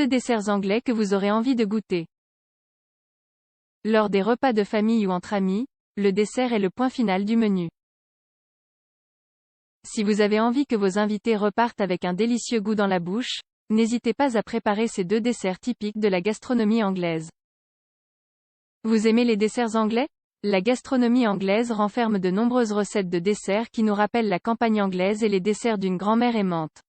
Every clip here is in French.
2 desserts anglais que vous aurez envie de goûter. Lors des repas de famille ou entre amis, le dessert est le point final du menu. Si vous avez envie que vos invités repartent avec un délicieux goût dans la bouche, n'hésitez pas à préparer ces 2 desserts typiques de la gastronomie anglaise. Vous aimez les desserts anglais? La gastronomie anglaise renferme de nombreuses recettes de desserts qui nous rappellent la campagne anglaise et les desserts d'une grand-mère aimante.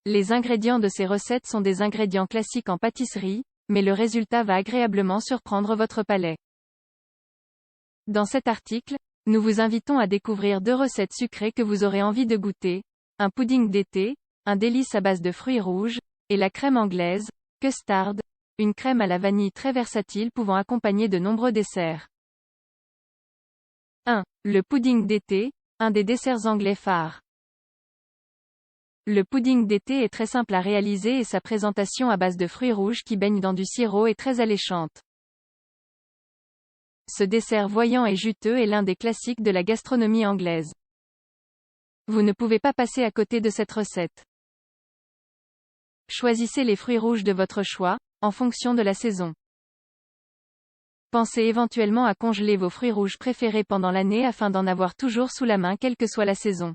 Les ingrédients de ces recettes sont des ingrédients classiques en pâtisserie, mais le résultat va agréablement surprendre votre palais. Dans cet article, nous vous invitons à découvrir 2 recettes sucrées que vous aurez envie de goûter, un pudding d'été, un délice à base de fruits rouges, et la crème anglaise, custard, une crème à la vanille très versatile pouvant accompagner de nombreux desserts. 1. Le pudding d'été, un des desserts anglais phares. Le pudding d'été est très simple à réaliser et sa présentation à base de fruits rouges qui baignent dans du sirop est très alléchante. Ce dessert voyant et juteux est l'un des classiques de la gastronomie anglaise. Vous ne pouvez pas passer à côté de cette recette. Choisissez les fruits rouges de votre choix, en fonction de la saison. Pensez éventuellement à congeler vos fruits rouges préférés pendant l'année afin d'en avoir toujours sous la main quelle que soit la saison.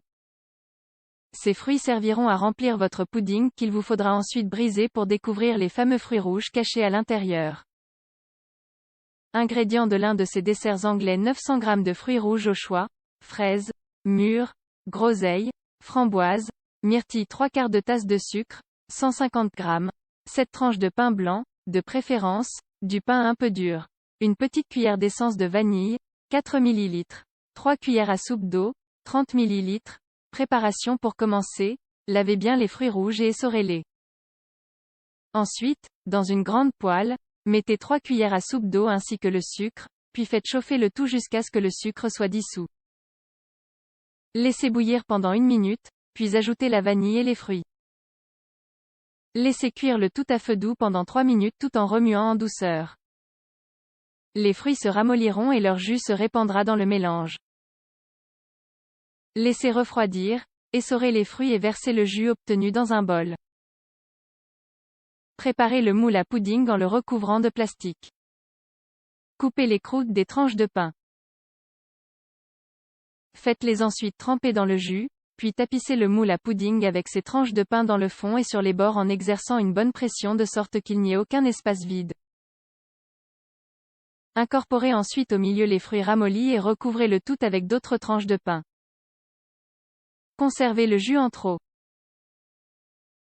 Ces fruits serviront à remplir votre pudding qu'il vous faudra ensuite briser pour découvrir les fameux fruits rouges cachés à l'intérieur. Ingrédients de l'un de ces desserts anglais: 900 g de fruits rouges au choix, fraises, mûres, groseilles, framboises, myrtilles, 3/4 de tasse de sucre, 150 g, 7 tranches de pain blanc, de préférence, du pain un peu dur, une petite cuillère d'essence de vanille, 4 ml, 3 cuillères à soupe d'eau, 30 ml. Préparation pour commencer, lavez bien les fruits rouges et essorez-les. Ensuite, dans une grande poêle, mettez 3 cuillères à soupe d'eau ainsi que le sucre, puis faites chauffer le tout jusqu'à ce que le sucre soit dissous. Laissez bouillir pendant 1 minute, puis ajoutez la vanille et les fruits. Laissez cuire le tout à feu doux pendant 3 minutes tout en remuant en douceur. Les fruits se ramolliront et leur jus se répandra dans le mélange. Laissez refroidir, essorez les fruits et versez le jus obtenu dans un bol. Préparez le moule à pudding en le recouvrant de plastique. Coupez les croûtes des tranches de pain. Faites-les ensuite tremper dans le jus, puis tapissez le moule à pudding avec ces tranches de pain dans le fond et sur les bords en exerçant une bonne pression de sorte qu'il n'y ait aucun espace vide. Incorporez ensuite au milieu les fruits ramollis et recouvrez le tout avec d'autres tranches de pain. Conservez le jus en trop.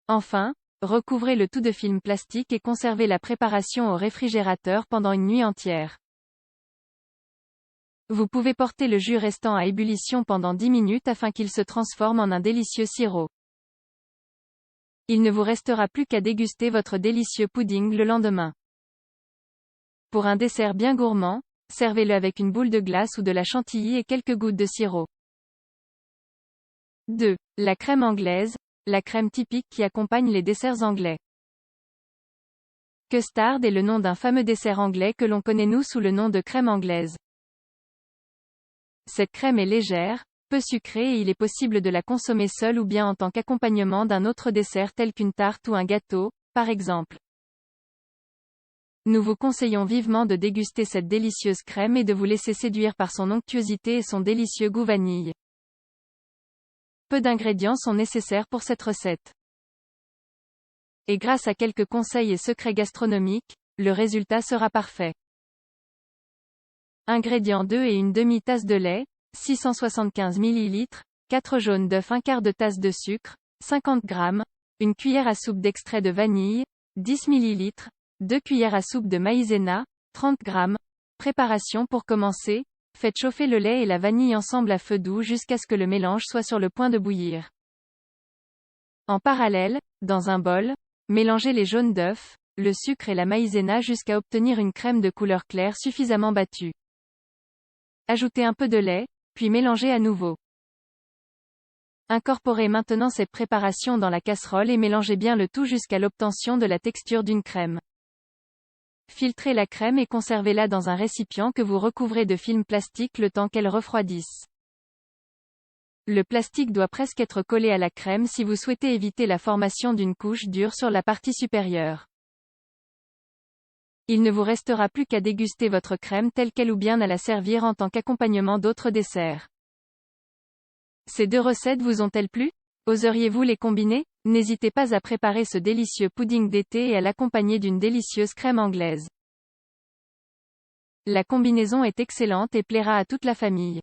Enfin, recouvrez le tout de film plastique et conservez la préparation au réfrigérateur pendant une nuit entière. Vous pouvez porter le jus restant à ébullition pendant 10 minutes afin qu'il se transforme en un délicieux sirop. Il ne vous restera plus qu'à déguster votre délicieux pudding le lendemain. Pour un dessert bien gourmand, servez-le avec une boule de glace ou de la chantilly et quelques gouttes de sirop. 2. La crème anglaise, la crème typique qui accompagne les desserts anglais. Custard est le nom d'un fameux dessert anglais que l'on connaît nous sous le nom de crème anglaise. Cette crème est légère, peu sucrée et il est possible de la consommer seule ou bien en tant qu'accompagnement d'un autre dessert tel qu'une tarte ou un gâteau, par exemple. Nous vous conseillons vivement de déguster cette délicieuse crème et de vous laisser séduire par son onctuosité et son délicieux goût vanille. Peu d'ingrédients sont nécessaires pour cette recette. Et grâce à quelques conseils et secrets gastronomiques, le résultat sera parfait. Ingrédients: 2 et 1/2 tasse de lait, 675 ml, 4 jaunes d'œufs, 1/4 de tasse de sucre, 50 g, une cuillère à soupe d'extrait de vanille, 10 ml, 2 cuillères à soupe de maïzena, 30 g. Préparation pour commencer, faites chauffer le lait et la vanille ensemble à feu doux jusqu'à ce que le mélange soit sur le point de bouillir. En parallèle, dans un bol, mélangez les jaunes d'œufs, le sucre et la maïzena jusqu'à obtenir une crème de couleur claire suffisamment battue. Ajoutez un peu de lait, puis mélangez à nouveau. Incorporez maintenant cette préparation dans la casserole et mélangez bien le tout jusqu'à l'obtention de la texture d'une crème. Filtrez la crème et conservez-la dans un récipient que vous recouvrez de film plastique le temps qu'elle refroidisse. Le plastique doit presque être collé à la crème si vous souhaitez éviter la formation d'une couche dure sur la partie supérieure. Il ne vous restera plus qu'à déguster votre crème telle qu'elle ou bien à la servir en tant qu'accompagnement d'autres desserts. Ces 2 recettes vous ont-elles plu? Oseriez-vous les combiner? N'hésitez pas à préparer ce délicieux pudding d'été et à l'accompagner d'une délicieuse crème anglaise. La combinaison est excellente et plaira à toute la famille.